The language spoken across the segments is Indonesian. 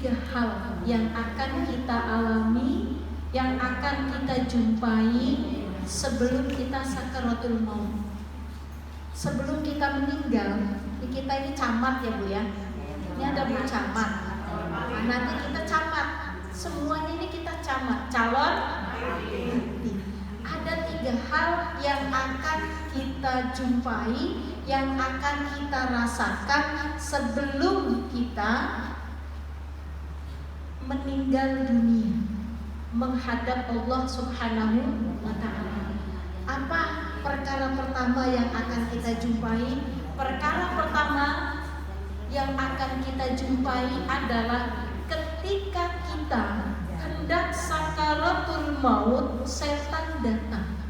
tiga hal yang akan kita alami, yang akan kita jumpai sebelum kita sakaratul maut. Sebelum kita meninggal, kita ini camat ya Bu ya. Ini ada Bu camat. Nah, nanti kita camat. Semuanya ini kita camat, calon mati. Ada tiga hal yang akan kita jumpai, yang akan kita rasakan sebelum kita meninggal dunia, menghadap Allah Subhanahu wa ta'ala. Apa perkara pertama yang akan kita jumpai? Perkara pertama yang akan kita jumpai adalah ketika kita hendak sakaratul maut, setan datang.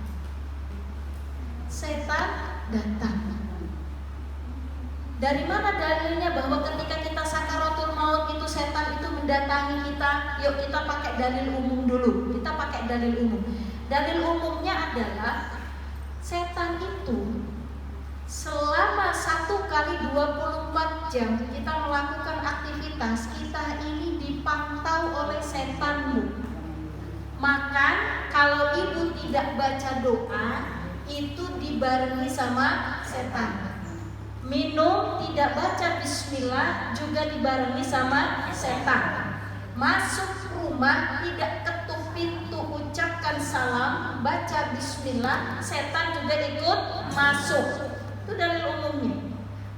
Setan datang. Dari mana dalilnya bahwa ketika kita sakaratul maut itu setan itu mendatangi kita? Yuk kita pakai dalil umum dulu. Kita pakai dalil umum. Dalil umumnya adalah setan itu selama 1 kali 24 jam kita melakukan aktivitas, kita ini dipantau oleh setanmu. Makan, kalau ibu tidak baca doa, itu dibarengi sama setan. Minum, tidak baca bismillah, juga dibarengi sama setan. Masuk rumah, tidak ketuk pintu, ucapkan salam, baca bismillah, setan juga ikut masuk. Itu dalil umumnya.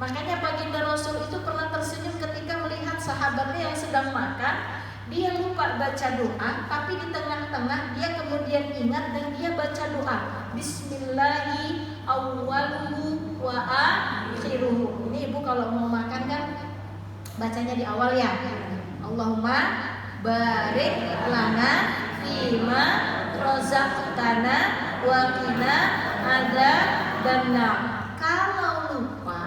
Makanya baginda Rasul itu pernah tersenyum ketika melihat sahabatnya yang sedang makan. Dia lupa baca doa, tapi di tengah-tengah dia kemudian ingat dan dia baca doa. Bismillahi awwaluhu wa akhiruhu. Ini ibu kalau mau makan kan bacanya di awal ya. Allahumma barik lana fima razaqtana wa qina adzabannar. Kalau lupa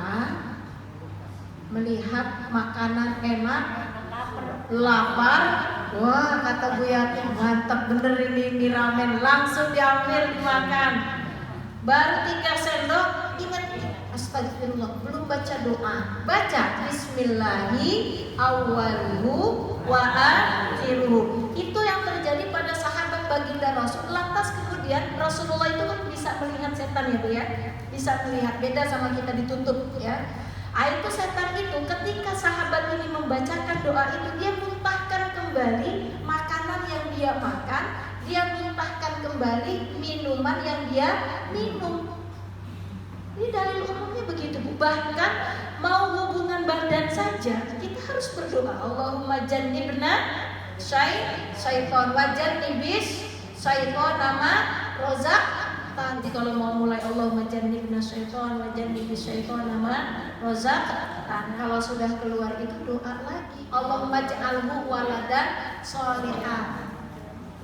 melihat makanan enak, lapar, wah kata Bu Yati mantap bener ini ramen, langsung diambil dimakan. Baru 3 sendok ingat, astagfirullah, belum baca doa. Baca bismillahi awwaluhu wa akhiruhu. Itu yang terjadi pada sahabat baginda Rasul. Lantas kemudian Rasulullah itu kan bisa melihat setan ya Bu ya. Bisa melihat, beda sama kita ditutup ya. Itu setan itu ketika sahabat ini membacakan doa itu, dia muntahkan kembali makanan yang dia makan, dia muntahkan kembali minuman yang dia minum. Ini dalil umumnya begitu Bu. Bahkan mau hubungan badan saja kita harus berdoa. Allahumma jannibna syaitan wa jannibis syaitan nama rozak. Nanti kalau mau mulai Allahumma jannibna syaitan wa jannibis syaitan nama rozak. Kalau sudah keluar itu doa lagi. Allahumma ja'alhu waladan sholihan.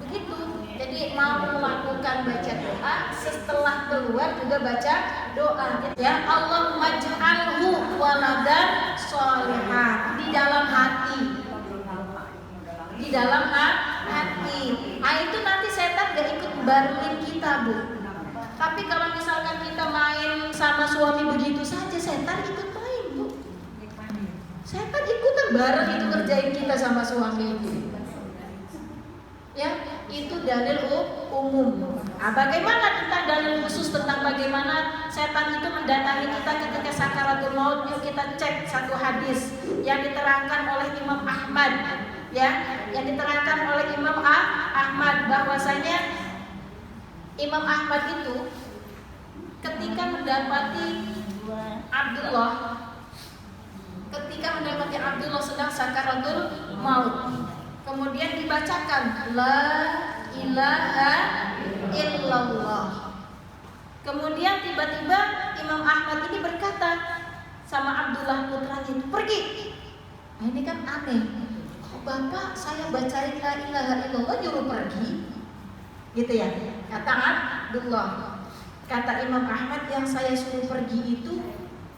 Begitu. Jadi mau melakukan baca doa, setelah keluar juga baca doa. Ya, Allahumma ja'alhu waladan sholihan. Di dalam hati. Di dalam hati. Itu nanti setan gak ikut barengin kita Bu. Tapi kalau misalkan kita main sama suami begitu saja, setan ikut main Bu. Setan ikutan bareng itu kerjain kita sama suami itu. Ya, itu dalil umum. Bagaimana tentang dalil khusus tentang bagaimana setan itu mendatangi kita ketika sakaratul maut? Yuk kita cek satu hadis yang diterangkan oleh Imam Ahmad. Ya, yang diterangkan oleh Imam Ahmad bahwasanya Imam Ahmad itu ketika mendapati Abdullah sedang sakaratul maut, kemudian dibacakan la ilaha illallah. Kemudian tiba-tiba Imam Ahmad ini berkata sama Abdullah putranya itu, pergi. Nah, ini kan aneh. Bapak saya bacain la ilaha illallah nyuruh pergi, gitu ya. Kata Abdullah, kata Imam Ahmad, yang saya suruh pergi itu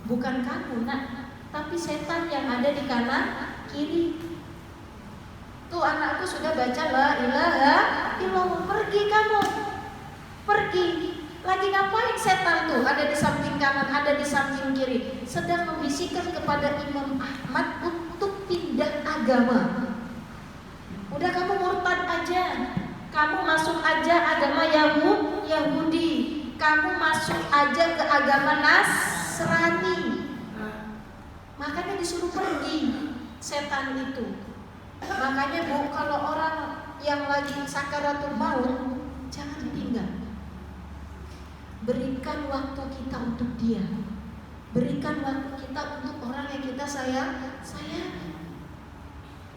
bukan kamu nak, tapi setan yang ada di kanan kiri. Tuh anakku sudah baca la ilaha illallah, pergi kamu, pergi. Lagi ngapain setan tuh? Ada di samping kanan, ada di samping kiri, sedang membisikkan kepada Imam Ahmad untuk pindah agama. Udah kamu murtad aja, kamu masuk aja agama Yahudi, kamu masuk aja ke agama Nasrani. Makanya disuruh pergi setan itu. Makanya Bu, kalau orang yang lagi sakaratul maut, jangan ditinggal. Berikan waktu kita untuk dia. Berikan waktu kita untuk orang yang kita sayangi.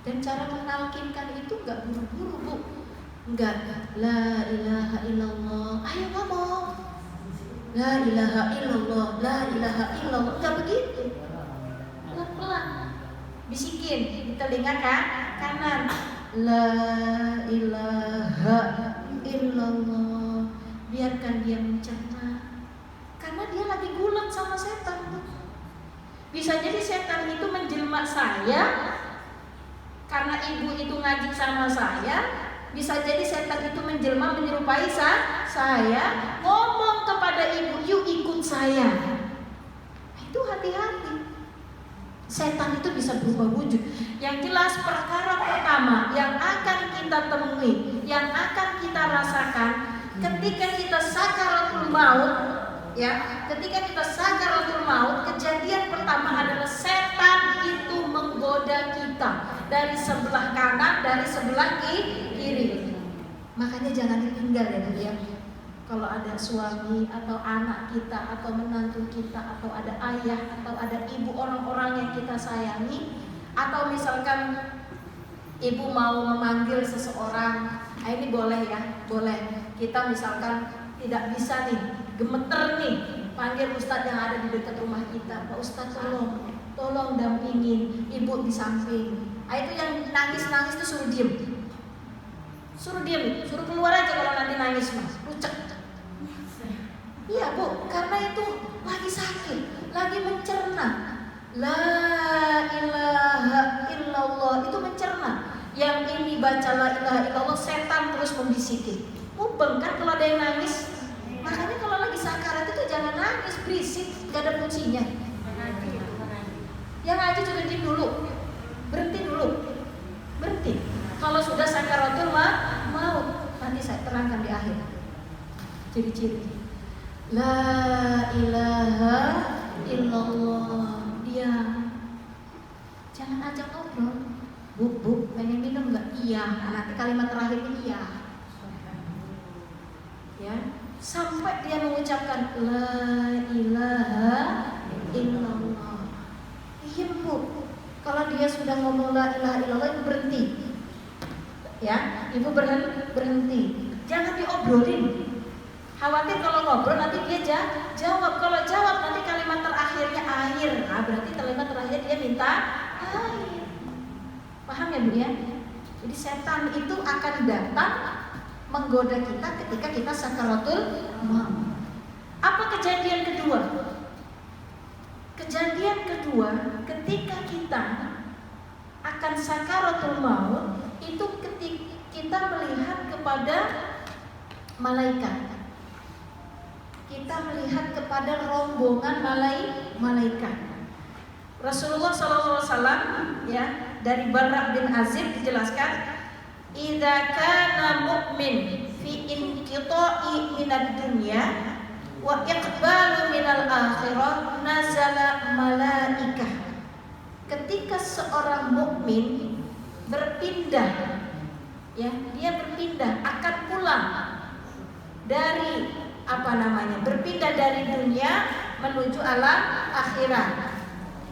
Dan cara menalkinkan itu nggak buru-buru Bu. Enggak, la ilaha illallah, ayo ngomong, la ilaha illallah, la ilaha illallah. Enggak begitu, pelan-pelan, bisikin di telinga kanan, la ilaha illallah. Biarkan dia mencerna, karena dia lagi gulat sama setan tuh. Bisa jadi setan itu menjelma saya karena ibu itu ngaji sama saya. Bisa jadi setan itu menjelma menyerupai saya, ngomong kepada ibu, yuk ikut saya. Itu hati-hati. Setan itu bisa berubah wujud. Yang jelas perkara pertama yang akan kita temui, yang akan kita rasakan ketika kita sakaratul maut, ya, ketika kita sakaratul maut, kejadian pertama adalah setan itu menggoda kita dari sebelah kanan, dari sebelah kiri. Makanya jangan ditinggal ya Bu ya. Kalau ada suami atau anak kita atau menantu kita atau ada ayah atau ada ibu, orang-orang yang kita sayangi, atau misalkan ibu mau memanggil seseorang, ini boleh ya, boleh. Kita misalkan tidak bisa nih, gemeter nih, panggil ustadz yang ada di dekat rumah kita, Pak Ustadz tolong dampingin ibu di samping. Itu yang nangis-nangis itu suruh diem, suruh keluar aja kalau nanti nangis Mas, lucek. Iya Bu, karena itu lagi sakit, lagi mencerna. La ilaha illallah itu mencerna. Yang ini baca la ilaha illallah, setan terus membisikin. Mubeng kan kalau ada yang nangis. Makanya kalau lagi sakarat itu jangan nangis, berisik, gak ada kuncinya. Yang ngaji juga diam dulu, berhenti dulu, berhenti. Kalau sudah sakaratul maut, nanti saya terangkan di akhir ciri-ciri. La ilaha illallah, diam. Jangan ajak ngobrol. Bu, pengen minum nggak? Iya. Nanti kalimat terakhir ini iya. Ya, sampai dia mengucapkan la ilaha illallah. Iya Bu. Kalau dia sudah ngomong la ilaha illallah, itu berhenti. Ya, ibu berhenti. Jangan diobrolin. Khawatir kalau ngobrol nanti dia jawab. Kalau jawab nanti kalimat terakhirnya air. Nah, berarti kalimat terakhir dia minta air. Paham ya Bu ya? Jadi setan itu akan datang menggoda kita ketika kita sakaratul maut. Apa kejadian kedua? Kejadian kedua ketika kita akan sakaratul maut itu ketika kita melihat kepada malaikat. Kita melihat kepada rombongan malaikat. Rasulullah SAW ya, dari Bara bin Azib dijelaskan, idza kana mu'min fi inqita'i minad dunya wa iqbalu minal akhirah nazala malaikah. Ketika seorang mukmin berpindah, ya, dia berpindah akan pulang dari berpindah dari dunia menuju alam akhirat.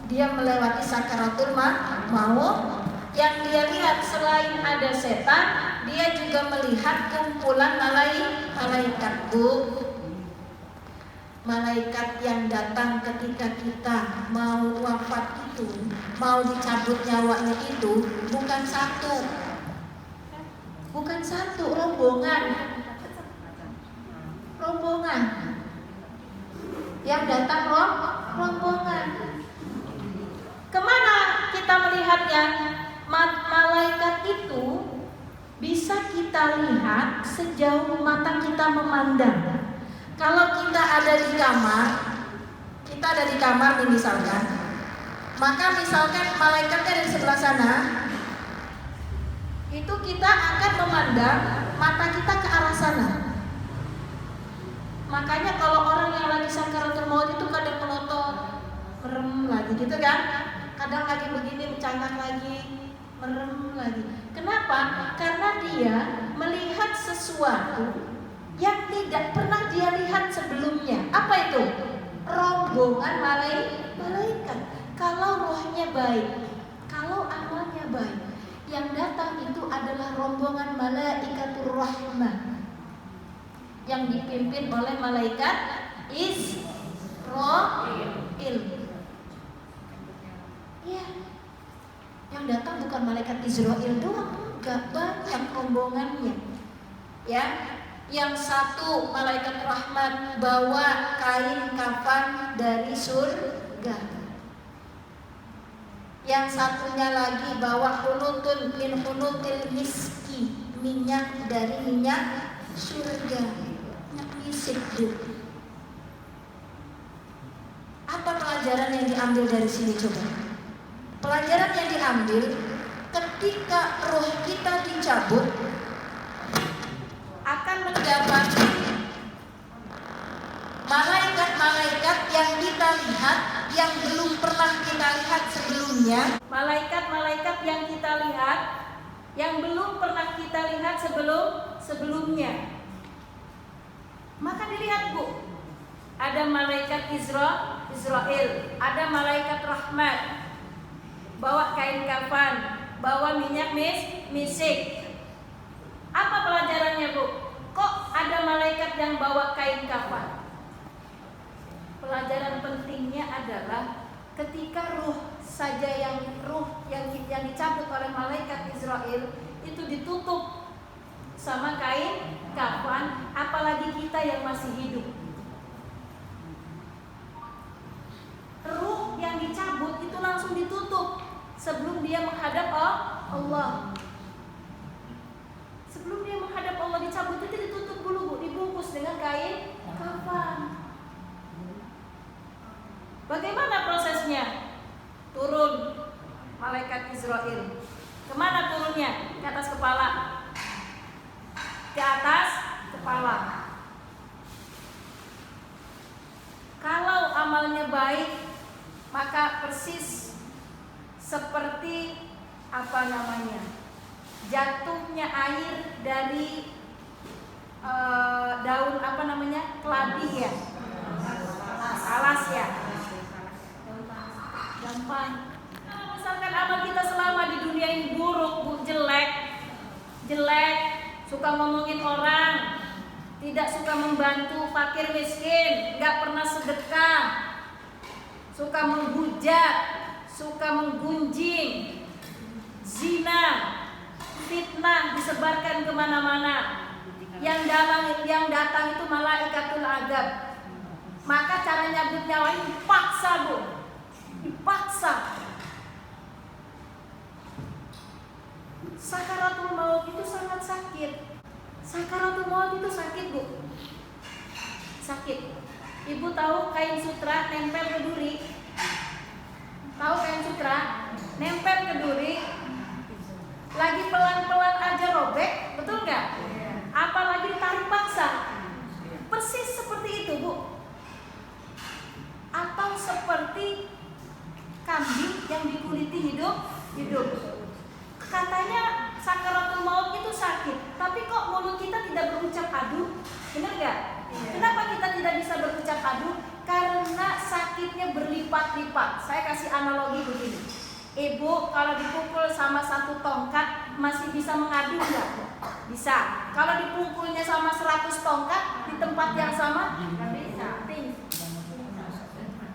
Dia melewati sakaratul maut. Yang dia lihat selain ada setan, dia juga melihat kumpulan malaikat Bu. Malaikat yang datang ketika kita mau wafat itu, mau dicabut nyawanya itu bukan satu, rombongan. Yang datang rombongan. Kemana kita melihatnya? Malaikat itu bisa kita lihat sejauh mata kita memandang. Kalau kita ada di kamar nih misalkan, maka misalkan malaikatnya dari sebelah sana, itu kita akan memandang mata kita ke arah sana. Makanya kalau orang yang lagi sakaratul maut itu kadang melotot, merem lagi gitu kan. Kadang lagi begini mencangkak lagi, merem lagi. Kenapa? Karena dia melihat sesuatu yang tidak pernah dia lihat sebelumnya. Apa itu? Rombongan malaikat. Kalau rohnya baik, kalau amalnya baik, yang datang itu adalah rombongan malaikatur rahmah yang dipimpin oleh malaikat Israil. Ya, yang datang bukan malaikat Israil doang, enggak, banyak rombongannya. Ya, yang satu malaikat rahmat bawa kain kafan dari surga. Yang satunya lagi bawa hunutun min hunutil miski, minyak dari minyak surga. Apa pelajaran yang diambil dari sini coba? Pelajaran yang diambil ketika roh kita dicabut akan mendapati malaikat-malaikat yang kita lihat yang belum pernah kita lihat sebelumnya. Malaikat-malaikat yang kita lihat yang belum pernah kita lihat sebelumnya. Maka dilihat Bu, ada malaikat Israel, ada malaikat rahmat, bawa kain kafan, bawa minyak misik. Apa pelajarannya Bu? Kok ada malaikat yang bawa kain kafan? Pelajaran pentingnya adalah ketika ruh yang dicabut oleh malaikat Israel itu ditutup sama kain kafan, apalagi kita yang masih hidup. Ruh yang dicabut itu langsung ditutup sebelum dia menghadap Allah. Sebelum dia menghadap Allah dicabut itu ditutup dulu Bu, dibungkus dengan kain kafan. Bagaimana prosesnya? Turun malaikat Israel. Kemana turunnya? Ke atas kepala. Ke atas kepala. Kalau amalnya baik, maka persis seperti jatuhnya air dari daun keladi ya, alas ya, gampang. Misalkan amal kita selama di dunia ini buruk, Bu, jelek, suka ngomongin orang, tidak suka membantu fakir miskin, nggak pernah sedekah, suka menghujat, suka menggunjing, zina, fitnah disebarkan kemana-mana. Yang datang itu malaikatul azab. Maka cara nyabut nyawa ini dipaksa Bu, dipaksa. Sakaratul maut itu sangat sakit. Sakaratul maut itu sakit Bu, sakit. Ibu tahu kain sutra nempel ke duri? Tahu kain sutra nempel ke duri, lagi pelan-pelan aja robek, betul nggak? Apalagi ditarik paksa. Persis seperti itu Bu. Atau seperti kambing yang dikuliti hidup. Katanya sakaratul maut itu sakit, tapi kok mulut kita tidak berucap aduh? Benar nggak? Kenapa kita tidak bisa berucap aduh? Karena sakitnya berlipat-lipat. Saya kasih analogi begini. Ibu kalau dipukul sama satu tongkat masih bisa mengadu nggak? Bisa. Kalau dipukulnya sama 100 tongkat di tempat yang sama, nggak bisa.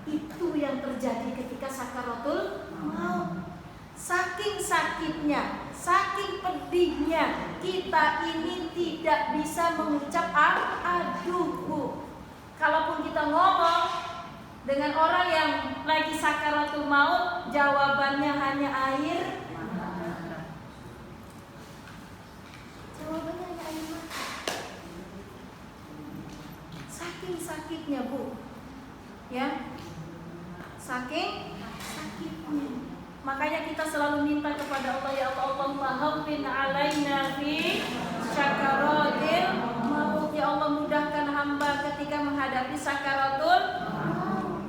Itu yang terjadi ketika sakaratul maut. Saking sakitnya, saking pedihnya, kita ini tidak bisa mengucap aduh Bu. Kalaupun kita ngomong dengan orang yang lagi sakaratul maut, jawabannya hanya air. Jawabannya hanya air mata. Saking sakitnya Bu, ya, saking sakitnya. Makanya kita selalu minta kepada Allah, ya Allah, Allahumma hawwin hawanin alaina fi sakaratil maut. Ya Allah, mudahkan hamba ketika menghadapi sakaratul maut.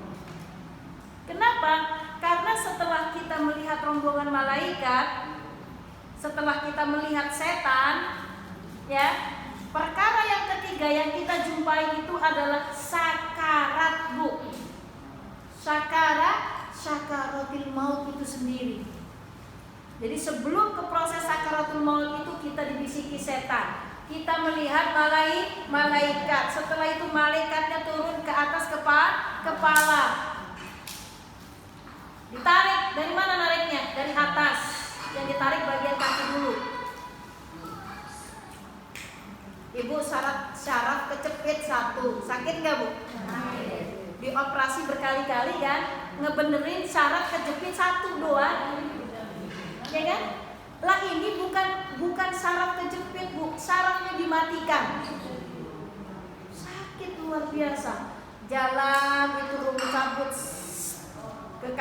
Kenapa? Karena setelah kita melihat rombongan malaikat, setelah kita melihat setan, ya, perkara yang ketiga yang kita jumpai itu adalah sakarat, Bu. Sakaratul maut itu sendiri. Jadi sebelum ke proses sakaratul maut itu kita dibisiki setan. Kita melihat malaikat. Setelah itu malaikatnya turun ke atas kepala. Ditarik. Dari mana nariknya? Dari atas. Yang ditarik bagian kaki dulu. Ibu syaraf kecepit 1. Sakit nggak, Bu? Dioperasi berkali-kali kan, ngebenerin syaraf kejepit 1 doang, ya kan? Lah ini bukan syaraf kejepit, Bu, syarafnya dimatikan. Sakit luar biasa. Jalan itu rumput cabut ke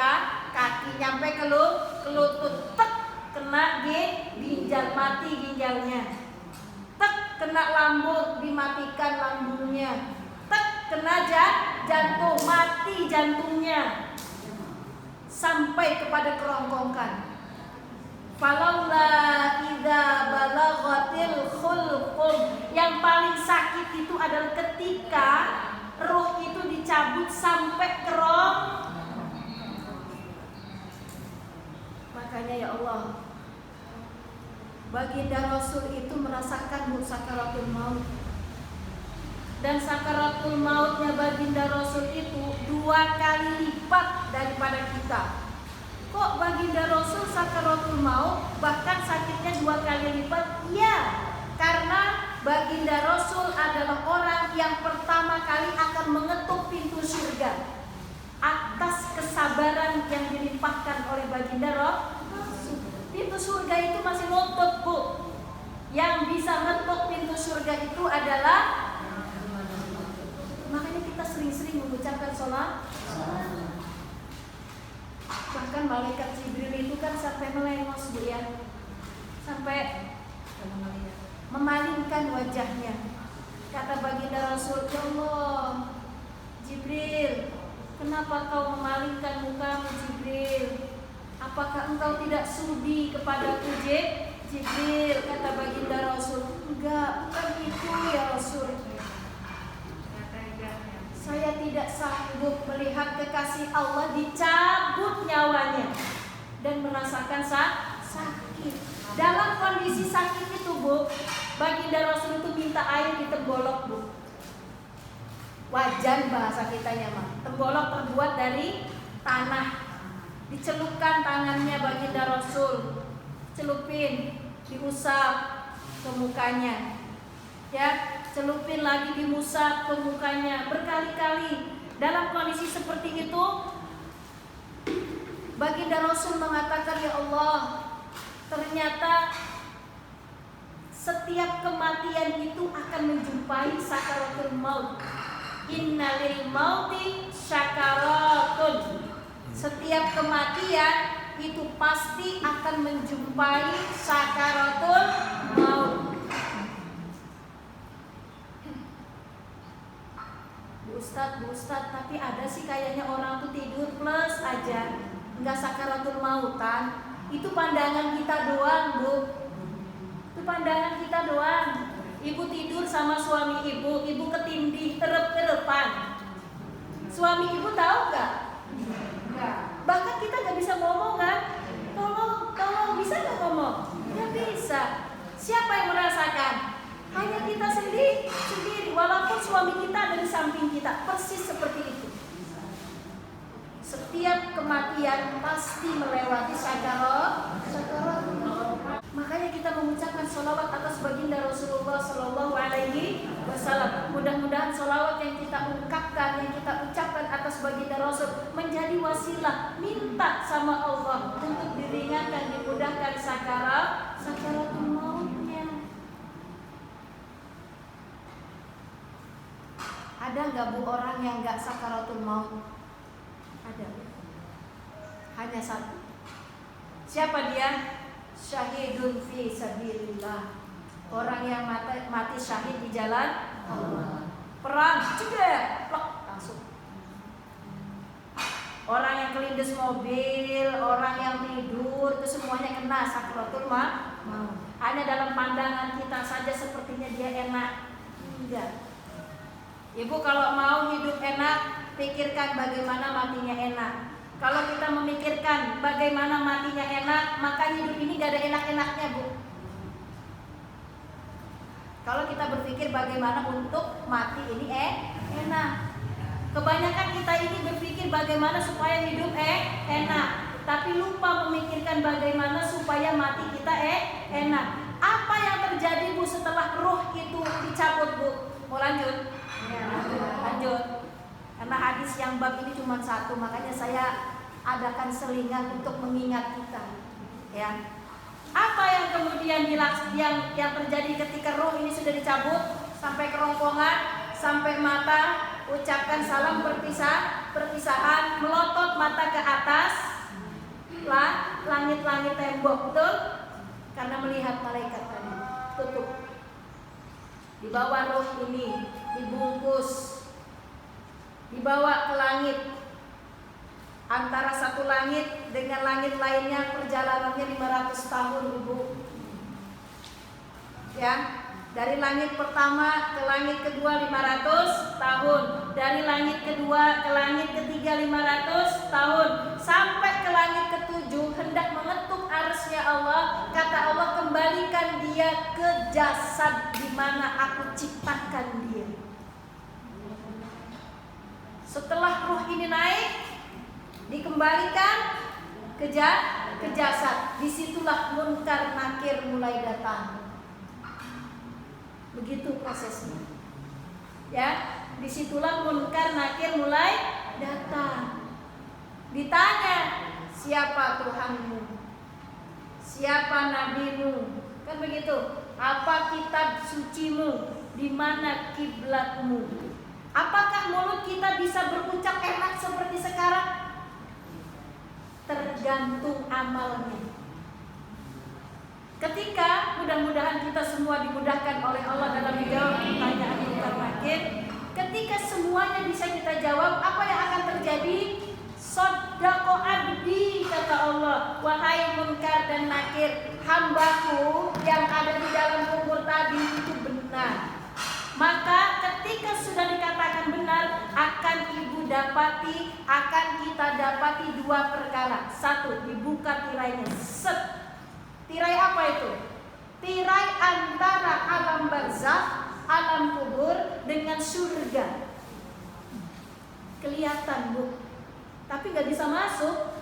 kaki nyampe ke lutut, tek kena ginjal, mati ginjalnya. Tek kena lambung, dimatikan lambungnya. Kena jantung, mati jantungnya, sampai kepada kerongkongan. Falaula idza balaghatil khulqum. Yang paling sakit itu adalah ketika roh itu dicabut sampai kerong. Makanya ya Allah, baginda Rasul itu merasakan sakaratul maut. Dan sakaratul mautnya baginda Rasul itu 2 kali lipat daripada kita. Kok baginda Rasul sakaratul maut bahkan sakitnya 2 kali lipat? Ya, karena baginda Rasul adalah orang yang pertama kali akan mengetuk pintu surga atas kesabaran yang dilimpahkan oleh baginda Rasul. Pintu surga itu masih nutup, Bu. Yang bisa ngetuk pintu surga itu adalah, makanya kita sering-sering mengucapkan sholat. Bahkan malaikat Jibril itu kan sampai melengos, Bu, ya, sampai memalingkan wajahnya. Kata baginda Rasul, ya Allah, Jibril, kenapa kau memalingkan mukamu, Jibril? Apakah engkau tidak sudi kepadaku, Jibril? Kata baginda Rasul, enggak, bukan itu ya Rasul. Saya tidak sanggup melihat kekasih Allah dicabut nyawanya dan merasakan sakit. Dalam kondisi sakit itu, Bu, baginda Rasul itu minta air ditengbolok, Bu. Wajan bahasa kitanya mah. Tengbolok terbuat dari tanah. Dicelupkan tangannya baginda Rasul, celupin, diusap ke mukanya, ya. Celupin lagi, dimusap ke mukanya berkali-kali. Dalam kondisi seperti itu, baginda Rasul mengatakan, ya Allah, ternyata setiap kematian itu akan menjumpai sakaratul maut. Innalil mauti sakaratun. Setiap kematian itu pasti akan menjumpai sakaratul maut. Bu Ustadz, tapi ada sih kayaknya orang tuh tidur plus aja, nggak sakaratul mautan. Itu pandangan kita doang, Bu. Itu pandangan kita doang. Ibu tidur sama suami ibu ketindih terep-terepan. Suami ibu tahu nggak? Nggak. Bahkan kita nggak bisa ngomong kan? Tolong, bisa nggak ngomong? Nggak bisa. Siapa yang merasakan? Hanya kita sendiri. Walaupun suami kita ada di samping kita, persis seperti itu. Setiap kematian pasti melewati sakarat. Makanya kita mengucapkan sholawat atas baginda Rasulullah Shallallahu Alaihi Wasallam. Mudah-mudahan sholawat yang kita ungkapkan, yang kita ucapkan atas baginda Rasul menjadi wasilah minta sama Allah untuk diringankan, dimudahkan sakaratul mautnya. Ada nggak, Bu, orang yang nggak sakaratul maut? Ada. Hanya satu. Siapa dia? syahidun fi sabilillah. Orang yang mati syahid di jalan Allah. Perang, cedek, langsung. Orang yang kelindes mobil, orang yang tidur, itu semuanya kena sakratul maut. Hanya dalam pandangan kita saja sepertinya dia enak. Enggak. Ibu kalau mau hidup enak, pikirkan bagaimana matinya enak. Kalau kita memikirkan bagaimana matinya enak, maka hidup ini gak ada enak-enaknya, Bu. Kalau kita berpikir bagaimana untuk mati ini enak. Kebanyakan kita ini berpikir bagaimana supaya hidup enak, tapi lupa memikirkan bagaimana supaya mati kita enak. Apa yang terjadi, Bu, setelah ruh itu dicabut, Bu? Mau lanjut? Ya, lanjut. Karena hadis yang bab ini cuma satu, makanya saya adakan selingan untuk mengingat kita. Ya. Apa yang kemudian yang terjadi ketika roh ini sudah dicabut sampai kerongkongan, sampai mata, ucapkan salam perpisahan, melotot mata ke atas, langit-langit tembok, betul? Karena melihat malaikat tadi, tutup. Dibawa roh ini, dibungkus, dibawa ke langit. Antara satu langit dengan langit lainnya perjalanannya 500 tahun, Ibu. Ya, dari langit pertama ke langit kedua 500 tahun, dari langit kedua ke langit ketiga 500 tahun, sampai ke langit ketujuh hendak mengetuk arsy-Nya Allah. Kata Allah, kembalikan dia ke jasad di mana aku ciptakan dia. Setelah ruh ini naik, dikembalikan ke jasad. Disitulah munkar nakir mulai datang. Begitu prosesnya. Ya, disitulah munkar nakir mulai datang. Ditanya, siapa Tuhanmu? Siapa nabimu? Kan begitu. Apa kitab sucimu? Di mana kiblatmu? Apakah mulut kita bisa berucap enak seperti sekarang? Tergantung amalnya. Ketika mudah-mudahan kita semua dimudahkan oleh Allah dalam menjawab pertanyaan munkar nakir, ketika semuanya bisa kita jawab, apa yang akan terjadi? Sodako abdi, kata Allah, wahai munkar dan nakir, hambaku yang ada di dalam kubur tadi itu benar. Maka ketika sudah dikatakan benar, akan ibu dapati, akan kita dapati dua perkara. Satu, dibuka tirainya. Set. Tirai apa itu? Tirai antara alam barzakh, alam kubur dengan surga. Kelihatan, Bu, tapi gak bisa masuk.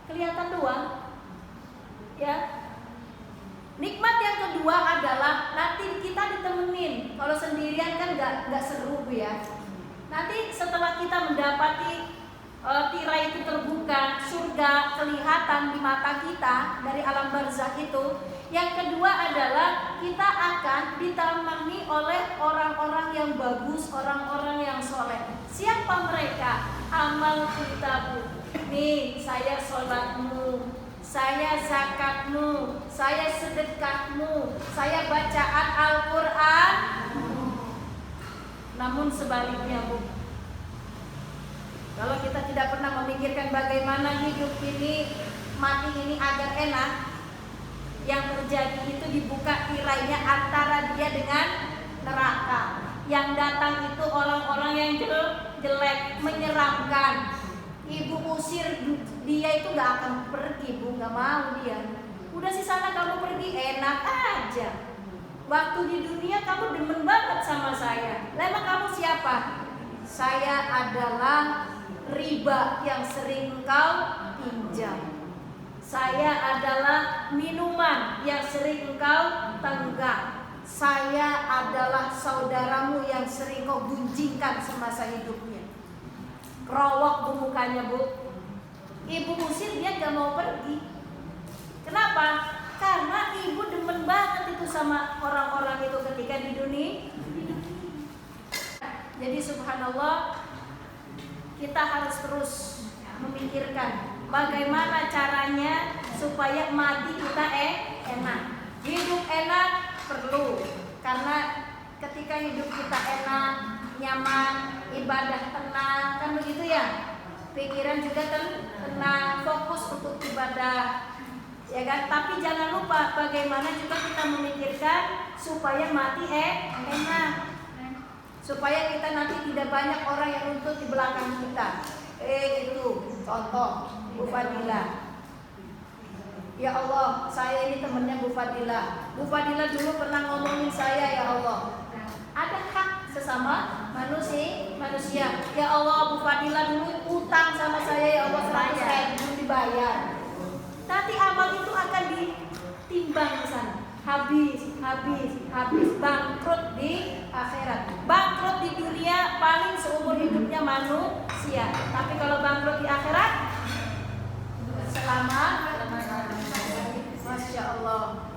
Kelihatan doang. Ya. Nikmat yang kedua adalah nanti kita ditemenin. Kalau sendirian kan gak seru, Bu, ya. Nanti setelah kita mendapati tirai itu terbuka, surga kelihatan di mata kita dari alam barzakh itu. Yang kedua adalah kita akan ditemani oleh orang-orang yang bagus, orang-orang yang soleh. Siapa mereka? Amal kita, Bu. Nih, saya sholatmu, saya zakatmu, saya sedekahmu, saya bacaan Al-Quran. Namun sebaliknya, Bu, kalau kita tidak pernah memikirkan bagaimana hidup ini, mati ini agar enak, yang terjadi itu dibuka tirainya antara dia dengan neraka. Yang datang itu orang-orang yang jelek, menyeramkan. Ibu usir dia itu gak akan pergi, Bu, gak mau dia. Udah sih sana kamu pergi, enak aja. Waktu di dunia kamu demen banget sama saya. Emang kamu siapa? Saya adalah riba yang sering kau pinjam. Saya adalah minuman yang sering engkau tenggak. Saya adalah saudaramu yang sering kau gunjingkan semasa hidupnya. Kerowok, Bu, mukanya, Bu. Ibu usir dia gak mau pergi. Kenapa? Karena ibu demen banget itu sama orang-orang itu ketika di dunia. Jadi subhanallah, kita harus terus memikirkan bagaimana caranya supaya mati kita enak. Hidup enak perlu, karena ketika hidup kita enak, nyaman, ibadah tenang, kan begitu ya. Pikiran juga tenang, fokus untuk ibadah, ya kan? Tapi jangan lupa bagaimana juga kita memikirkan supaya mati enak, supaya kita nanti tidak banyak orang yang nuntut di belakang kita. Itu contoh Bu Fadila. Ya Allah, saya ini temannya Bu Fadila. Bu Fadila dulu pernah ngomongin saya, ya Allah. Ada hak sesama manusia. Ya Allah, Bu Fadila dulu utang sama saya, ya Allah, 100.000 belum dibayar. Nanti amal itu akan ditimbang di sana. Habis, bangkrut di akhirat. Bangkrut di dunia paling seumur hidupnya manusia. Tapi kalau bangkrut di akhirat, selama Masya Allah.